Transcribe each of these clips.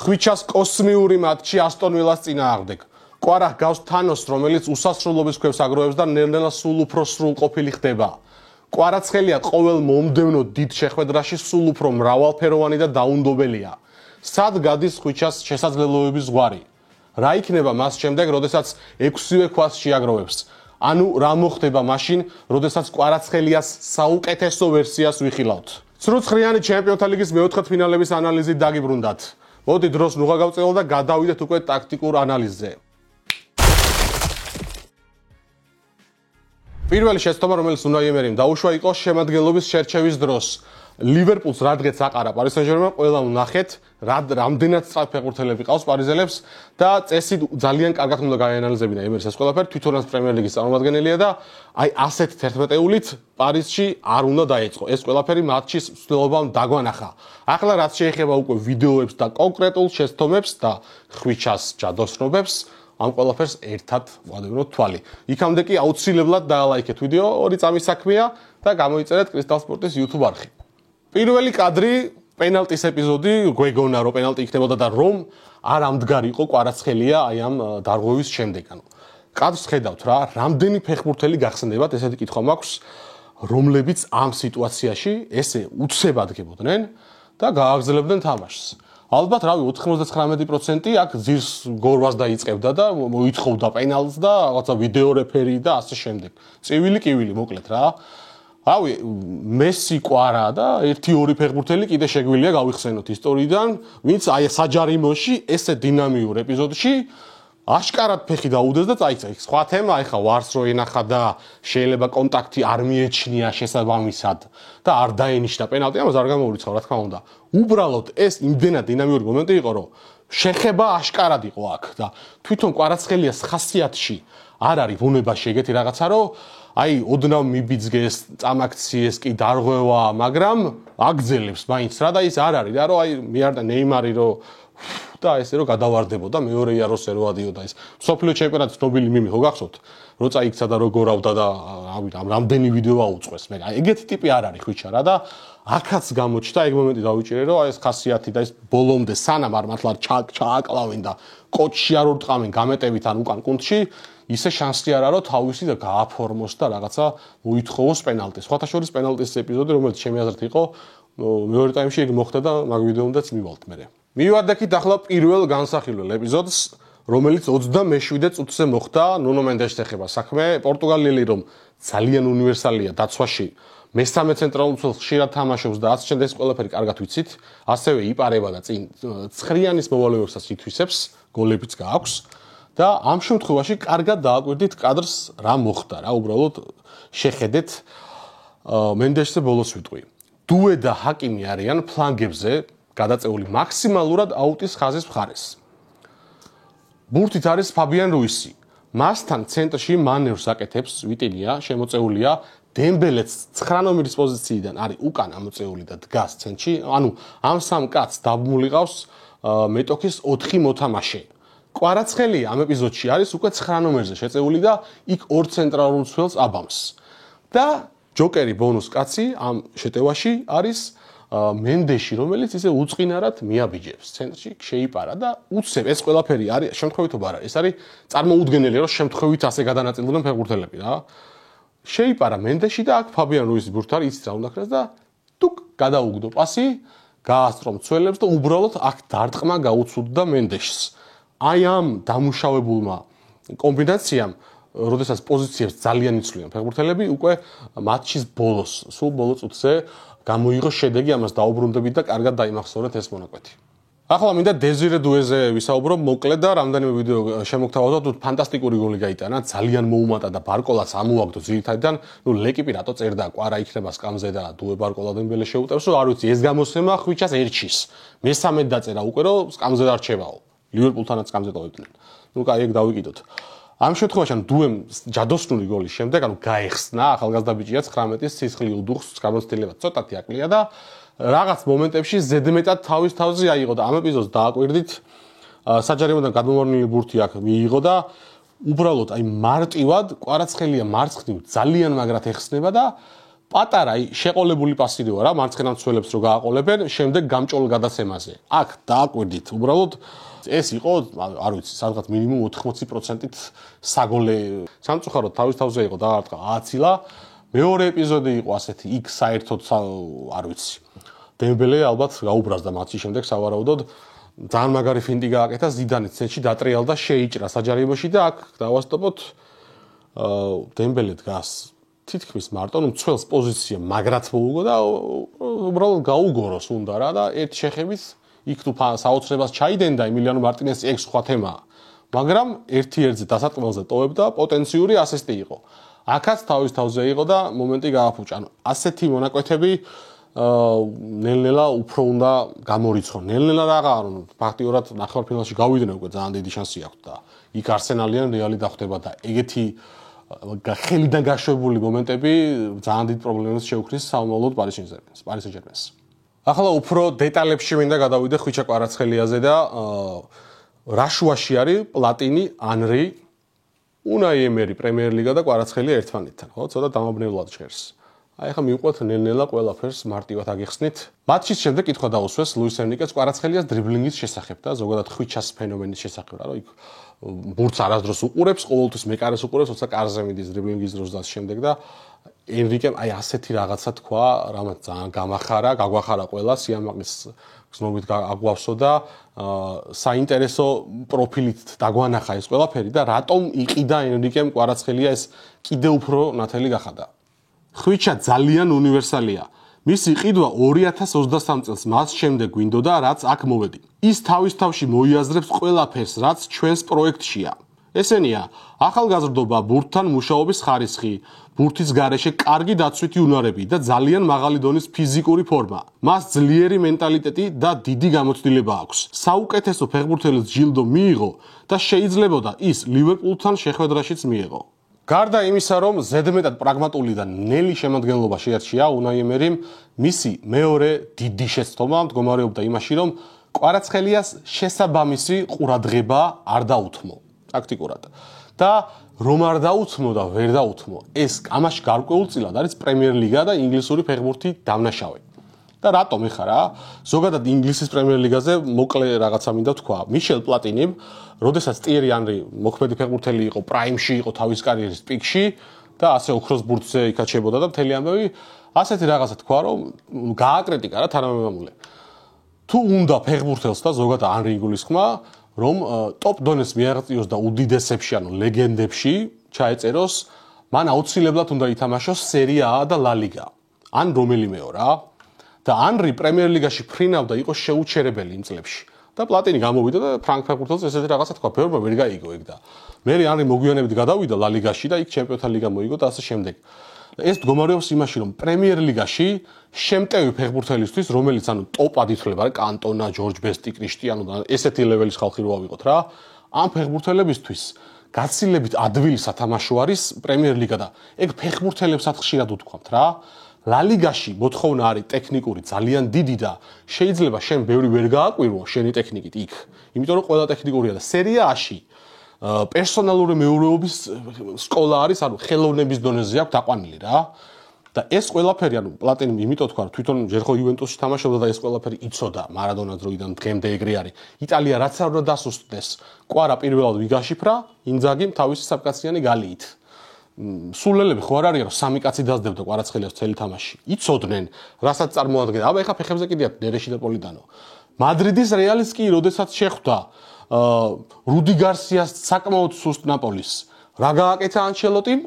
ხვიჩას კოსმიური მატჩი ასტონ ვილას წინააღმდეგ. კვარა გავს თანოს, რომელიც უსასრულობის ქვებს აგროვებს და ნელ-ნელა სულ უფრო სრულყოფილი ხდება. კვარაცხელია ყოველ მომდევნო დიდ შეხვედრაში სულ უფრო მრავალფეროვანი და დაუნდობელია. სად გადის ხვიჩას შესაძლებლობების ზღვარი? რა იქნება მას შემდეგ, როდესაც 6-ვე ქვას შეაგროვებს? ანუ რა მოხდება მაშინ, როდესაც კვარაცხელიას საუკეთესო ვერსიას ვიხილავთ? ცრუცხრიანი ჩემპიონთა ლიგის მეოთხედფინალების ანალიზით დაგიბრუნდათ. მოდი დროს ნუღა გავწევთ და გადავიდეთ უკვე ტაქტიკურ ანალიზზე. პირველი შეცდომა, რომელიც უნაი ემერიმ დაუშვა, იყო შემადგენლობის შერჩევის დროს. ლივერპულს რადგეც აყარა პარი სენ-ჟერმენ, ყველა ვნახეთ, რამდენად სწრაფ ფეხბურთელები ყავს პარიზელებს და წესით ძალიან კარგად უნდა გააანალიზებინა ემერის ეს ყველაფერი, თვითონაც პრემიერ ლიგის წარმომადგენელია და აი ასეთ 11-ეულით პარიზში არ უნდა დაეწყო. ეს ყველაფერი მატჩის მსვლელობამ დაგვანახა. ახლა რაც შეეხება უკვე ვიდეოებს და კონკრეტულ შეცდომებს და ხვიჩას ჯადოსნობებს, ამ ყველაფერს ერთად ვადევნოთ თვალი. იქამდე კი აუცილებლად დაალაიქეთ ვიდეო, 2 წამის საქმეა და გამოიწერეთ კრისტალ სპორტის YouTube არხი. პირველი კადრი პენალტის ეპიზოდი, გვეგონა რომ პენალტი იქნებოდა და რომ არ ამდგარი იყო კვარაცხელია აი ამ დარღვევის შემდეგ. ანუ კადრს ხედავთ რა, რამდენი ფეხბურთელი გახსენდებათ, ესეთი კითხვა მაქვს, რომლებიც ამ სიტუაციაში ესე უცებად გებოდნენ და გააგრძელებდნენ თამაშს. ალბათ რავი 99% აქ ძირს გორვას დაიწყებდა და მოითხოვდა პენალტს და რაღაცა ვიდეო რეფერი და ასე შემდეგ. წივილი-კივილი მოკლედ რა. რავი მესი კვარა და 1-2 ფეხბურთელი კიდე შეგვიძლია გავიხსენოთ ისტორიიდან, ვინც აი საჯარიმოში ესე დინამიურ ეპიზოდში აშკარად ფეხი დაუდეს და წაიცა. სხვა თემა, ეხა ვარს რო ენახა და შეიძლება კონტაქტი არ მიეჩნია შესაბამისად და არ დაენიშნა პენალტი, ამას არ გამოურიცხავ, რა თქმა უნდა. უბრალოდ ეს იმდენად დინამიური მომენტი იყო, რომ შეხება აშკარად იყო აქ და თვითონ კვარაცხელიას ხასიათში არ არის ბუნებაში ეგეთი რაღაცა, რომ აი ოდნავ მიბიძგეს, წამაქციეს კი დარღვევა, მაგრამ აგძელებს მაინც რა და ის არ არის და რომ აი მიარდა ნეიმარი რომ და ესე რომ გადავარდებოდა მეორე იაროსე რო ადიოდა ის სოფლიო ჩემპიონატის ცნობილი მიმი ხო გახსოვთ რო წაიქცა და როგორავდა და რავი რამდენი ვიდეო აუწყვეს მე ეგეთი ტიპი არ არის ხვიჩა რა და აქაც გამოჩნდა ეგ მომენტი დავიჭირე რომ აი ეს ხასიათი და ეს ბოლომდე სანამ არ მართლა ჩააკლავენ და კოჩში არ ურტყამენ გამეტებით ან უკან კუნთში ისე შანსი არ არის რომ თავისი და გააფორმოს და რაღაცა მოითხოვოს პენალტი სხვათა შორის პენალტის ეპიზოდი რომელიც ჩემი აზრით იყო მეორე ტაიმში ეგ მოხდა და მაგ ვიდეომდაც მივალთ მე მივადექით ახლა პირველ განსახილველ ეპიზოდს, რომელიც 27 წუთზე მოხდა, ნუნო მენდეშს ეხება საქმე, პორტუგალიელი რომ ძალიან უნივერსალია დაცვაში, მესამე ცენტრალურ მცველს ხშირად თამაშობს და ასე შემდეგ ეს ყველაფერი კარგად ვიცით, ასევე იპარება და წინ ცხრიანის მოვალეობასაც ითვისებს, გოლებიც გააქვს და ამ შემთხვევაში კარგად დააკვირდით კადრს რა მოხდა, რა უბრალოდ შეხედეთ მენდეშზე ბოლოს ვიტყვი. დუე და ჰაკიმი არიან ფლანგებზე გადაწეული მაქსიმალურად აუტის ხაზის მხარეს. ბურთით არის ფაბიან რუისი. მასთან ცენტრში მანევრს აკეთებს ვიტინია, შემოწეულია დემბელეც 9 ნომერის პოზიციიდან არის უკან ამოწეული და დგას ცენტრში. ანუ ამ სამ კაცს დაბმულიყავს მეტოქის 4 მოთამაშე. კვარაცხელია ამ ეპიზოდში არის უკვე 9 ნომერზე შეწეული და იქ 2 ცენტრალურ მცველს აბამს. და ჯოკერი ბონუს კაცი ამ შეტევაში არის მენდეში, რომელიც ისე უწყინარად მიაბიჯებს ცენტრში შეიპარა და უცებ ეს ყველაფერი არის შემთხვევითობა არა, ეს არის წარმოუდგენელი, რომ შემთხვევით ასე გადანაწილდნენ ფეხბურთელები რა. შეიპარა მენდეში და აქ ფაბიან რუისის ბურთი არის, იცით რა უნდა ქრას და ტუკ გადაუგდო პასი, გაასწრო მცველებს და უბრალოდ აქ დარტყმა გაუცუდდა მენდეშს. აი ამ დამუშავებულმა კომბინაციამ როდესაც პოზიციებს ძალიან იცვლიან ფეხბურთელები, უკვე მატჩის ბოლოს, სულ ბოლო წუთზე გამოიღო შედეგი, ამას დაუბრუნდებით და კარგად დაიმახსოვრეთ ეს მონაკვეთი. ახლა მინდა დეზირე დუეზე ვისაუბრო, მოკლედ და რამდენიმე ვიდეო შემოგთავაზოთ, ფანტასტიკური გოლი გაიტანა, ძალიან მოუმატა და ბარკოლას ამოაგდო ძირითადიდან, ლეკიპი რატო წერდა, კვარა იქნება სკამზე და დუე ბარკოლა დემბელე შეუტევს, რომ არ ვიცი, ეს გამოსცემა ხვიჩას ერჩის. მესამედ დაწერა უკვე, რომ სკამზე დარჩებაო. ლივერპულთანაც სკამზე ტოვებდნენ. ნუ კაი, ეგ დავიკიდოთ. ამ შემთხვევაში დუემ ჯადოსნური გოლის შემდეგ, ანუ გაეხსნა ახალგაზრდა ბიჭია 19-ის სისხლი უდუხს, გამოცდილება ცოტათი აკლია და რაღაც მომენტებში ზედმეტად თავის თავზე აიღო და ამ ეპიზოდს დააკვირდით, საჯარიმოდან გადმომარნილი ბურთი აქ მიიღო და უბრალოდ აი მარტივად კვარაცხელია მარცხნივ ძალიან მაგრად ეხსნება და პატარა შეყოლებული პასი რა, მარცხენა მცველებს რო გააყოლებენ, შემდეგ გამჭოლ გადაცემაზე. აქ დააკვირდით, უბრალოდ ეს იყო, არ ვიცი, სადღაც მინიმუმ 80%-ით საგოლე. სამწუხაროდ თავის თავზე იყო დაარტყა აცილა. მეორე ეპიზოდი იყო ასეთი, იქ საერთოდ არ ვიცი. დემბელე ალბათ გაუბრაზდა მატჩის შემდეგ სავარაუდოდ. ძალიან მაგარი ფინტი გააკეთა, ზიდანი ცენტრში დატრიალდა, შეიჭრა საჯარიმოში და აქ დავასტოპოთ დემბელე დგას თითქმის მარტო, მცველს პოზიცია მაგრად მოუგო და უბრალოდ გაუგოროს უნდა რა და ერთ შეხებით იქ თუ საოცრებას ჩაიდენდა ემილიანო მარტინესი, ეგ სხვა თემაა. მაგრამ ერთ-ერთზე დასატყმელზე ტოვებდა, პოტენციური ასისტი იყო. აქაც თავის თავზე იყო და მომენტი გააფუჭა. ანუ ასეთი მონაკვეთები ნელ-ნელა უფრო უნდა გამორიცხონ. ნელ-ნელა რაღაც, ფაქტიურად ნახევარფინალში გავიდნენ უკვე ძალიან დიდი შანსი აქვს და იქ არსენალიან რეალი დახვდება და ეგეთი ხელიდან გაშვებული მომენტები ძალიან დიდ პრობლემებს შეუქმნის სამომავლოდ პარის სენ-ჟერმენს. ახლა უფრო დეტალებში მინდა გადავიდე ხვიჩა კვარაცხელიაზე და რა შუაში არის პლატინი, ანრი, უნაი ემერი პრემიერლიგა და კვარაცხელია ერთმანეთთან, ხო? ცოტა დამაბნევლად ჟღერს. აი ახლა მივყვეთ ნელ-ნელა ყველაფერს მარტივად აგიხსნით. მატჩის შემდეგ კითხვა დაუსვეს ლუის ენრიკეს კვარაცხელიას დრიბლინგის შესახებ და ზოგადად ხვიჩას ფენომენის შესახებ, რა, რომ იქ ბურთს არასდროს უყურებს, ყოველთვის მეკარეს უყურებს, თორსა კარზე მიდის დრიბლინგის დროს და შემდეგ და ენრიკემ აი ასეთი რაღაცა თქვა, რამაც ძალიან გამახარა, გაგვახარა ყველა სიამაყის გზნობით აგვავსო და საინტერესო პროფილით დაგვანახა ეს ყველაფერი და რატომ იყიდა ენრიკემ კვარაცხელია ეს კიდე უფრო ნათელი გახადა. ხვიჩა ძალიან უნივერსალია. მისი ყიდვა 2023 წელს მას შემდეგ გვინდოდა, რაც აქ მოვედი. ის თავის თავში მოიაზრებს ყველაფერს, რაც ჩვენს პროექტშია. ესენია: ახალგაზრდობა, ბურთთან მუშაობის ხარისხი, ბურთის გარეშე კარგი დაცვითი უნარები და ძალიან მაღალი დონის ფიზიკური ფორმა. მას ძლიერი მენტალიტეტი და დიდი გამოცდილება აქვს. საუკეთესო ფეხბურთელის ჯილდო მიიღო და შეიძლებოდა ის ლივერპულთან შეხვედრაშიც მიეღო. გარდა იმისა, რომ ზედმეტად პრაგმატული და ნელი შემადგენლობა შეარჩია უნაი ემერიმ, მისი მეორე დიდი შეცდომა მდგომარეობდა იმაში, რომ კვარაცხელიას შესაბამისი ყურადღება არ დაუთმო ტაქტიკურად. და რომ არ დაუთმო და ვერ დაუთმო, ეს ამაში გარკვეულწილად არის პრემიერლიგა და ინგლისური ფეხბურთი დამნაშავე. და რატომ ეხა რა? ზოგადად ინგლისის პრემიერლიგაზე მოკლე რაღაცა მინდა თქვა. მიშელ პლატინიმ, როდესაც ტიერი ანრი მოქმედი ფეხბურთელი იყო, პრაიმში იყო თავის კარიერის პიკში და ასე ოქროს ბურთზე იკაჩებოდა და მთელი ამბავი, ასეთი რაღაცა თქვა, რომ გააკრიტიკა რა თანამემამულე. თუ უნდა ფეხბურთელს და ზოგადად ანრი იგულისხმა, რომ ტოპ დონეს მიაღწიოს და უდიდესებში, ანუ ლეგენდებში ჩაეწეროს, მან აუცილებლად უნდა ითამაშოს სერია A და ლა ლიგა. ან რომელიმეო რა. და ანრი პრემიერლიგაში ფრინავდა, იყო შეუჩერებელი იმ წლებში. და პლატინი გამოვიდა და ფრანკ ფეხბურთელს ესეთი რაღაცა თქვა, ბევრმა ვერ გაიგო ეგ და მე ანრი მოგვიანებით გადავიდა ლა ლიგაში და იქ ჩემპიონთა ლიგა მოიგო და ასე შემდეგ. ეს მდგომარეობს იმაში, რომ პრემიერლიგაში შემტევი ფეხბურთელისთვის, რომელიც ანუ ტოპად ითვლება, კანტონა, ჯორჯ ბესტი, კრიშტიანო და ესეთი ლეველის ხალხი რო ავიღოთ რა, ამ ფეხბურთელებისთვის გაცილებით ადვილი სათამაშო არის პრემიერლიგა და ეგ ფეხბურთელებსაც ხშირად უთქვამთ რა. ლა ლიგაში მოთხოვნა არის ტექნიკური ძალიან დიდი და შეიძლება შენ ბევრი ვერ გააკვირვო შენი ტექნიკით იქ. იმიტომ რომ ყველა ტექნიკურია და სერია A-ში პერსონალური მეურვეობის სკოლა არის, ანუ ხელოვნების დონეზე აქვს დაყვანილი რა. და ეს ყველაფერი, ანუ პლატინიმ იმიტომ თქვა, რომ თვითონ ჯერ ხო იუვენტუსში თამაშობდა და ეს ყველაფერი იცოდა მარადონას დროიდან დღემდე ეგრე არის. იტალია რაც არ უნდა დასუსტდეს, კვარა პირველად ვიგაშიფრა, ინძაგიმ თავისი საბკაციანი გალიით. სულელები ხო არ არის, რომ სამი კაცი დაძდებდა კვარაცხელიას მთელი თამაში. იცოდნენ, რასაც წარმოადგენდა. აბა ეხა ფეხებზე კიდე აქვს ნერეში და პოლიტანო. მადრიდის რეალის კი, როდესაც შეხვდა რუდი გარსიას საკმაოდ სუსტ ნაპოლის. რა გააკეთა ანჩელოტიმ?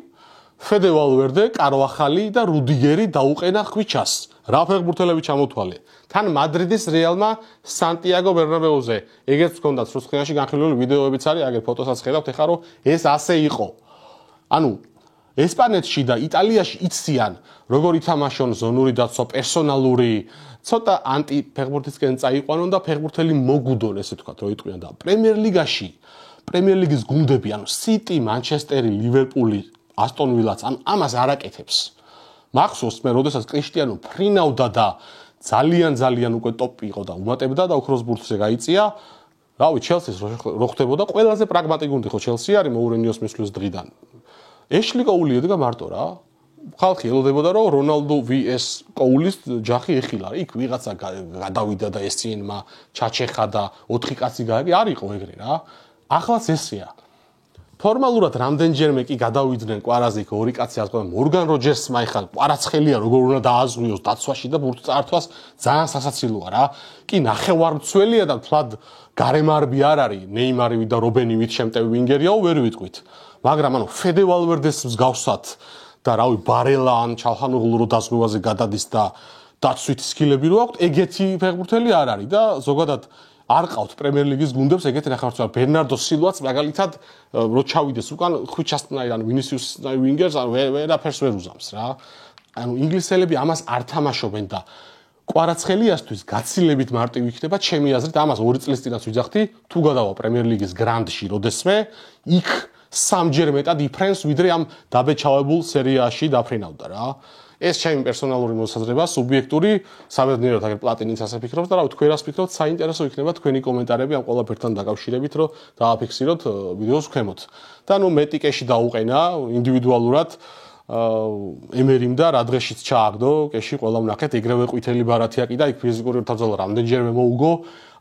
ფედე ვალვერდე, კარვახალი და რუდიგერი დაუყენა ხვიჩას. რა ფეხბურთელები ჩამოთვალე. თან მადრიდის რეალმა სანტიაგო ბერნაბეუზე. ეგეც ჰქონდათ სრულხმიანში განხილული ვიდეოებიც არის, აგერ ფოტოსაც ხედავთ, ეხლა რომ ეს ასე იყო. ანუ ესპანეთში და იტალიაში იციან, როგორ ითამაშონ ზონური დაცვა, პერსონალური, ცოტა ანტი ფეხბურთისკენ წაიყვანონ და ფეხბურთელი მოგუდონ, ესე თქვა, რო იტყვიან და პრემიერლიგაში, პრემიერლიგის გუნდები, ანუ სიტი, მანჩესტერი, ლივერპული, ასტონ ვილაც, ანუ ამას არ აკეთებს. მახსოვს მე, როდესაც კრიშტიანო ფრინავდა და ძალიან უკვე ტოპი იყო და უმატებდა და ოქროს ბურთზე გაიწია, რავი, ჩელსის რო ხდებოდა, ყველაზე პრაგმატიკული ხო ჩელსი არის მოურენიოს მისვლის დღიდან. ეშლი კოული ედგა მარტო რა. ხალხი ელოდებოდა რომ რონალდო vs კოულის ჯახი ეხილა. იქ ვიღაცა გადავიდა და SCN-მა ჩაჩეხა და 4 კაცი გაიგე, არ იყო ეგრე რა. ახლაც ესეა. ფორმალურად რამდენჯერმე კი გადავიდნენ კვარაზე იქ ორი კაცი ასწავლა მორგან როჯერსმა ეხლა კვარაცხელია როგორ უნდა დააზღვიოს დაცვაში და ბურთს წართვას ძალიან სასაცილოა რა. კი ნახევარმცველია და თლად გარემარბი არ არის ნეიმარი და რობენი შემტევი ვინგერიაო ვერ ვიტყვით. მაგრამ ანუ ფედე ვალვერდეს მსგავსად და რავი ბარელა ან ჩალხანოღლუ რო დაზღვევაზე გადადის და დაცვით სკილები რო აქვს ეგეთი ფეხბურთელი არ არის და ზოგადად არ ყავთ პრემიერ ლიგის გუნდებს ეგეთი ნახევარმცველი ბერნარდო სილვაც მაგალითად რო ჩავიდეს უკან ხვიჩასტნაირ ან ვინისიუსნაირ ვინგერს ან ვერაფერს ვერ უზამს რა. ანუ ინგლისელები ამას არ თამაშობენ და კვარაცხელიასთვის გაცილებით მარტივი იქნება ჩემი აზრით ამას 2 წლის წინაც ვიძახდი თუ გადავა პრემიერ ლიგის გრანდში როდესმე იქ სამჯერ მეტად იფრენს ვიდრე ამ დაბეჭავებულ სერიაში დაფრინავდა რა. ეს ჩემი პერსონალური მოსაზრება, სუბიექტური, საბედნიეროდ აგერ პლატინიც ასე ფიქრობს და რა თქვენ რას ფიქრობთ, საინტერესო იქნება თქვენი კომენტარები ამ ყველაფერთან დაკავშირებით, რომ დააფიქსიროთ ვიდეოს ქვემოთ. და ნუ მეტი კეში დაუყენა ინდივიდუალურად ემერიმ და რა დღეშიც ჩააგდო, კეში ყველა ვნახეთ, ეგრევე ყვითელი ბარათია კი და იქ ფიზიკური თავძალა რამდენჯერმე მოუგო,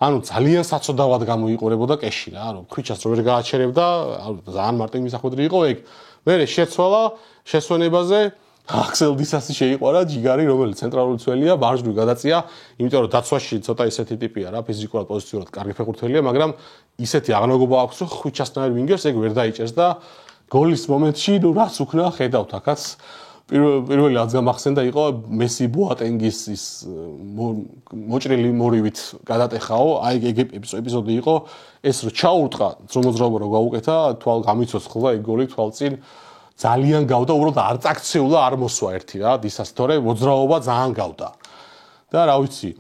ანუ ძალიან საწოდავად გამოიყურებოდა კეში რა, რომ ხვიჩას რო ვერ გააჩერებდა, ძალიან მარტივი მისახვედრი იყო ეგ. მერე შეცვალა შესვენებაზე აქსელ დისასი შეიყვარა ჯიგარი, რომელიც ცენტრალური ცველია, ბარჟული გადაწია, იმიტომ რომ დაცვაში ცოტა ისეთი ტიპია რა, ფიზიკურად პოზიციურად კარგი ფეხბურთელია, მაგრამ ისეთი აღნაგობა აქვს, რომ ხვიჩასნაირ ვინგერს ეგ ვერ დაიჭერს და გოლის მომენტში ნუ რაც უკნა ხედავთ აქაც პირველი რაც გამახსენდა იყო მესი ბოატენგის ის მოჭრილი მორივით გადატეხაო, აი ეგ ეპიზოდი იყო, ეს რო ჩაურტყა, ძრომოძრაობა რო გაუკეთა, თვალ გამიცოცხლა ეგ გოლი თვალწინ ძალიან გავდა, უბრალოდ არ წაქცეულა, არ მოსვა ერთი რა, დისას თორე მოძრაობა ძალიან გავდა. და რა ვიცი,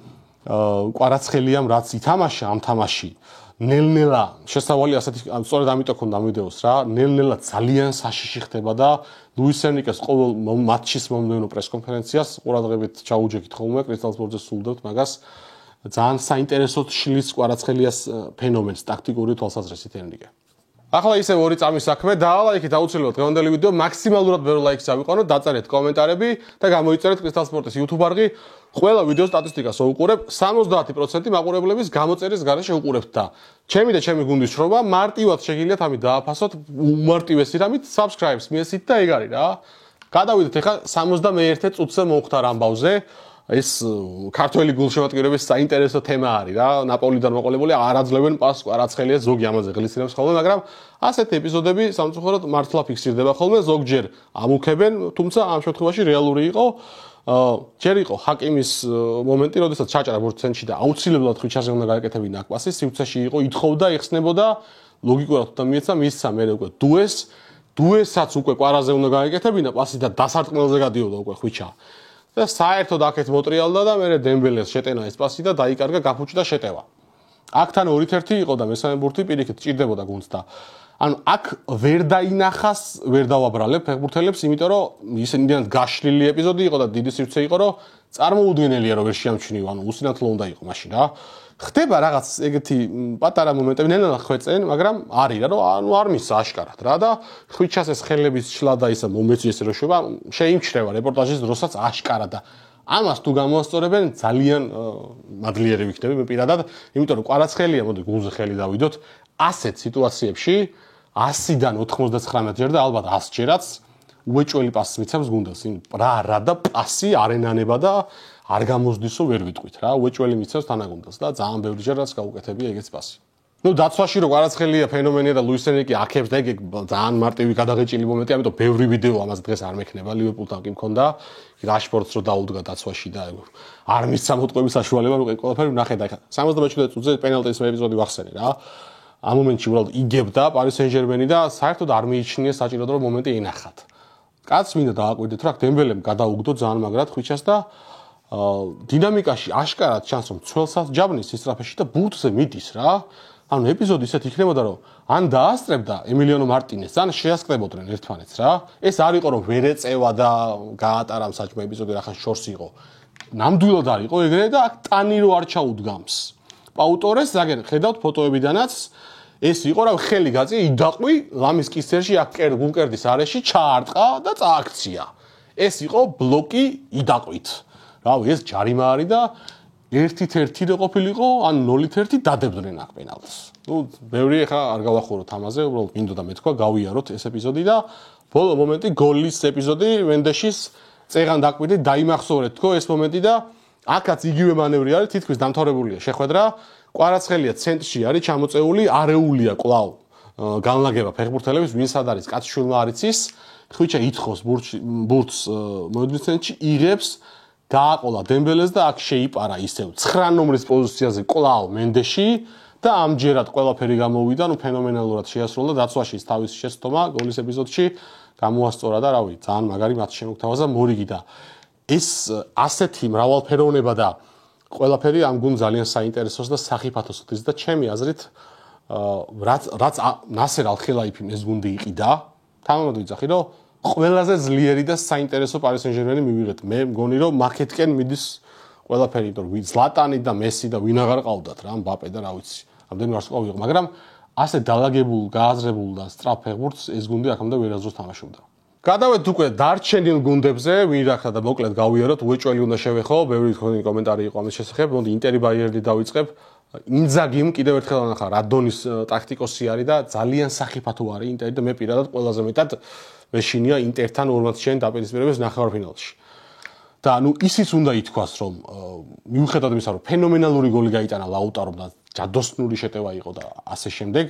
კვარაცხელიამ რაც ითამაშა ამ თამაში, ნელ-ნელა შესავალი ასეთი, სწორედ ამიტომ ქონდა ვიდეოს რა, ნელ-ნელა ძალიან საშიში ხდება და ლუის ენრიკეს ყოველ მატჩის მომდევნო პრესკონფერენციას ყურადღებით ჩაუჯექით ხოლმე, კრისტალსბორგზე სულდებთ მაგას. ძალიან საინტერესოდ შლის კვარაცხელიას ფენომენს ტაქტიკური თვალსაზრისით ენრიკე. ახლა ისევ ორი წამის საქმე, დაალაიქეთ აუცილებლად დღევანდელი ვიდეო, მაქსიმალურად ბევრი ლაიქს ავიყვანოთ, დაწერეთ კომენტარები და გამოიწერეთ კრისტალ სპორტის YouTube არხი. ყველა ვიდეოს სტატისტიკას ვუყურებ, 70% მაყურებლების გამოწერის გარეშე უყურებთ და ჩემი და ჩემი გუნდის შრომა მარტივად შეგიძლიათ ამით დააფასოთ, უმარტივესი რამით subscribe-ს მიესით და ეგ არის რა. გადავიდეთ ახლა 71 წუთზე მოვხდარ ამბავზე. ეს ქართველი გულშემატკივრების საინტერესო თემა არის რა. ნაპოლიდან მოყოლებული არაძლევენ პასს კვარაცხელიას ზოგი ამაზე ღლისრებს ხოლმე, მაგრამ ასეთი ეპიზოდები სამწუხაროდ მართლა ფიქსირდება ხოლმე, ზოგჯერ ამუქებენ, თუმცა ამ შემთხვევაში რეალური იყო. ჯერ იყო ჰაკიმის მომენტი, როდესაც ჩაჭრა ბურთს ცენტრში და აუცილებლად ხვიჩაზე უნდა გაეკეთებინა აქ პასი, სივრცეში იყო, ითხოვდა, იხსნებოდა, ლოგიკურად თუ მიეცა, მისცა მე უკვე დუესაც უკვე კვარაზე უნდა გაეკეთებინა პასი და დასარტყმელზე გადიოდა უკვე ხვიჩა. და საერთოდ აქეთ მოტრიალდა და მე დემბელეს შეტენა ეს პასი და დაიკარგა გაფუჭდა შეტევა. აქთან 2-1 იყო და მესამე ბურთი პირიქით ჭირდებოდა გუნდს და ანუ აქ ვერ დაინახას, ვერ დავაბრალებ ფეხბურთელებს, იმიტომ რომ ისინი გაშლილი ეპიზოდი იყო და დიდი სივრცე იყო, რომ წარმოუდგენელია რომ ვერ შეამჩნიო, ანუ უსინათლო უნდა იყო მაშინ რა. ხდება რაღაც ეგეთი პატარა მომენტები, ნელა ხვეწენ, მაგრამ არის რა, რომ ანუ არ მისცა აშკარად რა და ხვიჩას ეს ხელების შლა და ისა მომეცი ესე რო შევა, შეიმჩნევა რეპორტაჟის დროსაც აშკარად და ამას თუ გამოასწორებენ ძალიან მადლიერი ვიქნები მე პირადად, იმიტომ რომ კვარაცხელია, მოდი გულზე ხელი დავიდოთ, ასეთ სიტუაციებში 100-დან 99 ჯერ და ალბათ 100 ჯერაც უეჭველი პასს მიცემს გუნდს, რა და პასი არენანება და არ გამოსდისო ვერ ვიტყვით რა, უეჭველი მიცემს თანაგუნდს და ძალიან ბევრი ჯერაც გაუკეთებია ეგეც პასი. ნუ დაცვაში რო კვარაცხელია ფენომენია და ლუის ენრიკე აქებს და ეგ ძალიან მარტივი გადაღეჭილი მომენტია, ამიტომ ბევრი ვიდეო ამას დღეს არ მექნება, ლივერპულთან კი მქონდა, რაშფორდს რო დაუდგა დაცვაში და არ მისცა მოტყუების საშუალება, რო ყველაფერი ვნახე და 77 წუთზე პენალტის ეპიზოდი ვახსენე რა. ამ მომენტში უბრალოდ იგებდა პარის სენ-ჟერმენი და საერთოდ არ მიიჩნია საჭიროდ რომ მომენტი ენახათ. კაც მინდა დააკვირდეთ რა, დემბელემ გადაუგდო ძალიან მაგრად ხვიჩას და დინამიკაში აშკარად ჩანს რომ ცველსაც ჯაბნის ისტრაფეში და ბურთზე მიდის რა. ანუ ეპიზოდი ისეთ იქნებოდა რომ ან დაასწრებდა ემილიანო მარტინეს, ან შეასწრებოდნენ ერთმანეთს რა. ეს არ იყო რომ ვერ ეწევა და გაატარა საჭმე ეპიზოდი რახან შორს იყო. ნამდვილად არ იყო ეგრე და აქ ტანი რო არ ჩაუდგამს. პაუტორეს ზაგენ ხედავთ ფოტოებიდანაც ეს იყო რა ხელი გაწია იდაყვი ლამის კისერში აქ გულკერდის არეში ჩაარტყა და წააქცია. ეს იყო ბლოკი იდაყვით. რავი, ეს ჯარიმა არის და 1-1 რო ყოფილიყო, ან 0-1 დადებდნენ აქ პენალტს. ნუ ბევრი ხა არ გავახუროთ ამაზე, უბრალოდ მინდოდა მეთქვა, გავიაროთ ეს ეპიზოდი და ბოლო მომენტი გოლის ეპიზოდი ვენდეშის წეღან დაკვირდი დაიმახსოვრეთ თქო ეს მომენტი და აქაც იგივე მანევრი არის, თითქმის დამთავრებულია შეხვედრა. კვარაცხელია ცენტრში არის ჩამოწეული, არეულია კვლავ განლაგება ფეხბურთელების, ვინც არ არის კაცშვილმა არ იცის, ხვიჩა ითხოვს ბურთს მოედნის ცენტრში, იღებს გააყოლა დემბელეს და აქ შეიპარა ისევ 9 ნომრის პოზიციაზე კვლავ მენდეში და ამჯერად ყველაფერი გამოვიდა, ნუ ფენომენალურად შეასრულა დაცვაში თავის შეცდომა გოლის ეპიზოდში გამოასწორა და რავი, ძალიან მაგარი მატჩი შემოგთავაზა მორიგი და ეს ასეთი მრავალფეროვნება და ყველაფერი ამ გუნდს ძალიან საინტერესოს და სახიფათოს ხდის და ჩემი აზრით რაც ნასერ ალ-ხელაიფიმ ეს გუნდი იყიდა, თამამად ვიცახი რომ ყველაზე ძლიერი და საინტერესო პარი სენ-ჟერმენი მივიღეთ. მე მგონი რომ მაკეთკენ მიდის ყველაფერი, იმიტომ რომ ზლატანი და მესი და ვინ აღარ ყავდათ რა, მბაპე და რა ვიცი. ამდენი ვარსკვლავი იყო, მაგრამ ასე დალაგებულ, გააზრებულ და სწრაფ ფეხბურთს ეს გუნდი აქამდე ვერასდროს თამაშობდა. გადავედით უკვე დარჩენილ გუნდებზე, ვინ რა ხდა და მოკლედ გავიაროთ, უეჭველი უნდა შევეხო, ბევრი კომენტარი იყო ამის შესახებ, მოდი ინტერი ბაიერნი დავიწყებ. ინძაგიმ კიდევ ერთხელ ანახა რადონის ტაქტიკოსი არის და ძალიან სახიფათო არის ინტერი და მე პირადად ყველაზე მეტად მეშინია ინტერთან 2 მატჩიანი დაპირისპირების ნახევარფინალში. და ნუ ისიც უნდა ითქვას, რომ მიუხედავად იმისა, რომ ფენომენალური გოლი გაიტანა ლაუტარომ და ჯადოსნური შეტევა იყო და ასე შემდეგ,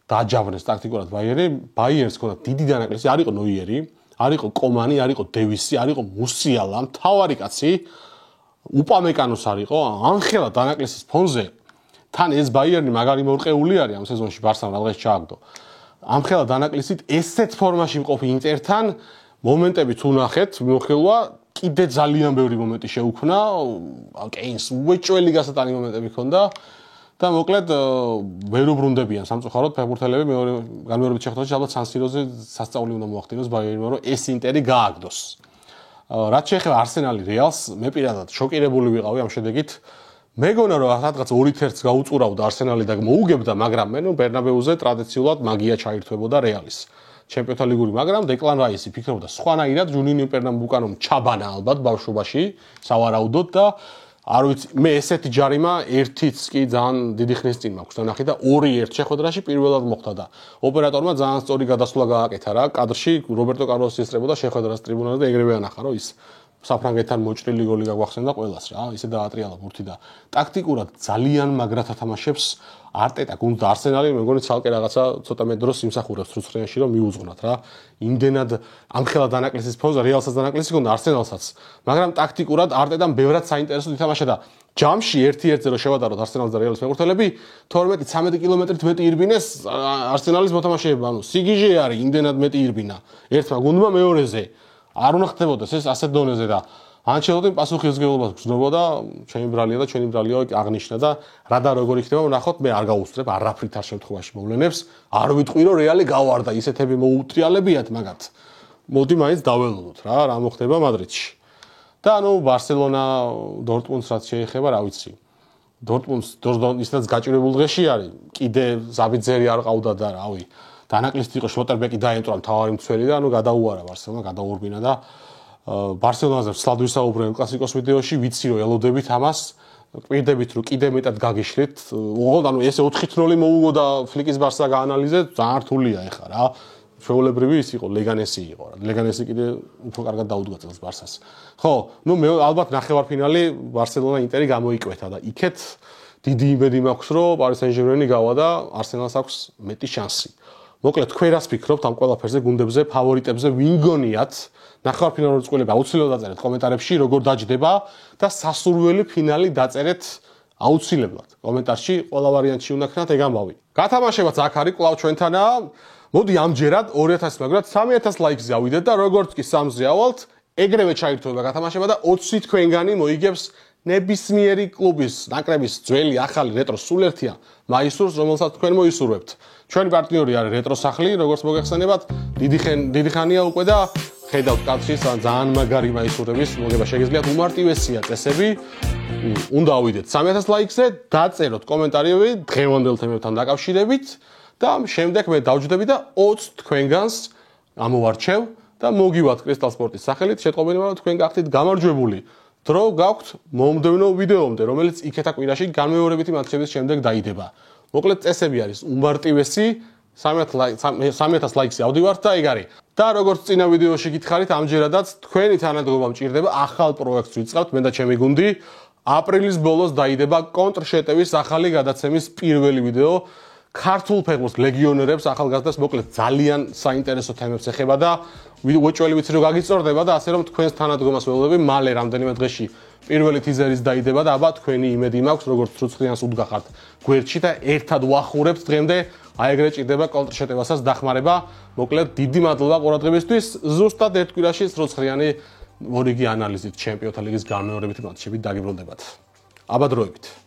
დააჯავრეს ტაქტიკურად ბაიერნს ჰქონდა დიდი დანაკლისი, არ იყო ნოიერი, არ იყო კომანი, არ იყო დევისი, არ იყო მუსიალა, მთავარი კაცი, უპამეკანოს არ იყო, ანხელა დანაკლისის ფონზე თან ეს ბაიერნი მაგარი მორყეული არის ამ სეზონში ბარსამ რაღაც ჩააგდო. ამხელა დანაკლისით ესეთ ფორმაში მყოფი ინტერთან მომენტებიც უნახეთ, მოხელვა კიდე ძალიან ბევრი მომენტი შეუქმნა, კეინს უეჭველი გასატანი მომენტები ჰქონდა და მოკლედ ვერ უბრუნდებიან სამწუხაროდ ფეხბურთელები განმეორებით შეხვედრაში ალბათ სან-სიროზე სასწაული უნდა მოახდინოს ბაიერნმა, რომ ეს ინტერი გააგდოს. რაც შეეხება არსენალი რეალს, მე პირადად შოკირებული ვიყავი ამ შედეგით. მეგონა რომ რაღაც 2-1-ს გაუწურავდა არსენალი და მოუგებდა, მაგრამ მე ნუ ბერნაბეუზე ტრადიციულად მაგია ჩაირთვებოდა რეალის. ჩემპიონთა ლიგური, მაგრამ დეკლან რაისი ფიქრობდა სხვანაირად, ჯუნინიო პერნამბუკანომ ჩაბანა ალბათ ბავშვობაში, სავარაუდოდ და არ ვიცი, მე ესეთი ჯარიმა ერთიც კი ძალიან დიდი ხნის წინ მაქვს ნახე და 2-1 შეხვედრაში პირველად მოხდა და ოპერატორმა ძალიან სწორი გადასვლა გააკეთა რა, კადრში რობერტო კარლოსი ესწრებოდა შეხვედრას ტრიბუნაზე და ეგრევე ანახა რომ ის საფრანგეთთან მოჭრილი გოლი გაგვახსენდა ყველას რა, ისე დაატრიალა ბურთი და ტაქტიკურად ძალიან მაგრად ათამაშებს არტეტა გუნდა არსენალი, მეგონი ცალკე რაღაცა ცოტა მეტ დროს იმსახურებს რუსხრენში რომ მიუძღვნათ რა. იმდენად ამხელა დანაკლისის ფონზე რეალსაც დანაკლისი ჰქონდა არსენალსაც, მაგრამ ტაქტიკურად არტეტამ ბევრად საინტერესოდ ითამაშა და ჯამში 1-1-ზე რო შევადაროთ არსენალს და რეალის ფეხბურთელები 12-13 კილომეტრით მეტი ირბინეს არსენალის მოთამაშეებმა, ანუ სიგიჟე არის იმდენად მეტი ირბინა ერთმა გუნდმა მეორეზე. არ უნდა ხდებოდეს ეს ასეთ დონეზე და ანჩელოტიმ პასუხისმგებლობას გრძნობოდა, ჩემი ბრალია და ჩვენი ბრალია აღნიშნა და რა და როგორ იქნება ვნახოთ, მე არ გავუსწრებ არაფრით არ შემთხვევაში მოვლენებს, არ ვიტყვი რომ რეალი გავარდა, ისეთები მოუტრიალებიათ მაგათ. მოდი მაინც დაველოდოთ რა მოხდება მადრიდში. და ანუ ბარსელონა დორტმუნდს რაც შეეხება, რა ვიცი. დორტმუნდს ისედაც გაჭირებულ დღეში არის, კიდე ზაბიძერი არ ყავდა და რავი. დანაკლისი იყო შლოტერბეკი დაენტრა მთავარი მცველი და ანუ გადაუარა ბარსელონა, გადაურბინა და ბარსელონაზე სლად ვისაუბრებ კლასიკოს ვიდეოში, ვიცი რომ ელოდებით ამას, პირდებით რომ კიდე მეტად გაგიშლით. უღალოდ ანუ ესე 4-0 მოუგო და ფლიკის ბარსა გაანალიზე, ძალიან რთულია ეხა რა. ჩვეულებრივი ის იყო, ლეგანესი იყო რა. ლეგანესი კიდე უფრო კარგად დაუდგა წელს ბარსას. ხო, ნუ მე ალბათ ნახევარფინალი ბარსელონა ინტერი გამოიკვეთა და იქეთ დიდი იმედი მაქვს რომ პარი სენ-ჟერმენი გავა და არსენალს აქვს მეტი შანსი. მოკლედ თქვენ რას ფიქრობთ ამ ყველაფერზე, გუნდებზე, ფავორიტებზე, ვინ გონიათ? ნახევარფინალურ წყვილები აუცილებლად დაწერეთ კომენტარებში, როგორ დაჯდება და სასურველი ფინალი დაწერეთ აუცილებლად. კომენტარში ყველა ვარიანტში უნდა ქნათ, ეგ ამბავი. გათამაშებაც აქ არის კვლავ ჩვენთანაა. მოდი ამჯერად 2000 მაგრად 3000 ლაიქზე ავიდეთ და როგორც კი 3-ზე ავალთ, ეგრევე ჩაირთვება გათამაშება და 20 თქვენგანი მოიგებს ნებისმიერი კლუბის, ნაკრების ძველი, ახალი, რეტრო სულერთია მაისურს, რომელსაც თქვენ მოისურვებთ. ჩვენი პარტნიორი არის რეტრო სახლი, როგორც მოგეხსენებათ, დიდი ხანია უკვე და ხედავთ კადრში ძალიან მაგარი მაისურების მოგება შეგიძლიათ, უმარტივესია წესები. უნდა ავიდეთ 3000 ლაიქზე, დაწეროთ კომენტარები დღევანდელ თემებთან დაკავშირებით და შემდეგ მე დავჯდები და 20 თქვენგანს ამოვარჩევ და და მოგივათ კრისტალ სპორტის სახელით, შეტყობინებმა რომ თქვენ გახდით გამარჯვებული. დრო გაქვთ მომდევნო ვიდეომდე, რომელიც იქეთა კვირაში განმეორებითი მატჩების შემდეგ დაიდება. მოკლედ წესები არის უმარტივესი 3000 ლაიქს ავდივართ და ეგ არის. და როგორც წინა ვიდეოში გითხარით, ამჯერადაც თქვენი თანადგომა მჭირდება ახალ პროექტს ვიწყებთ, მე და ჩემი გუნდი. აპრილის ბოლოს დაიდება კონტრშეტევის ახალი გადაცემის პირველი ვიდეო. ქართულ ფეხბურთს ლეგიონერებს ახალგაზრდას მოკლედ ძალიან საინტერესო თემებს ეხება და უეჭველი ვიცი რომ გაგიწორდება და ასე რომ თქვენს თანადგომას ველოდები მალე რამდენიმე დღეში პირველი თიზერიც დაიდება და აბა თქვენი იმედი მაქვს როგორც ცრუცხრიანს უდგახართ გვერდში და ერთად ვახურებთ დღემდე აი ეგრე ჭირდება კონტრშეტევასაც დახმარება მოკლედ დიდი მადლობა ყურადღებისთვის ზუსტად ერთ კვირაში ცრუცხრიანი მორიგი ანალიზით ჩემპიონთა ლიგის განმეორებითი მატჩებით დაგიბრუნდებათ აბა დროებით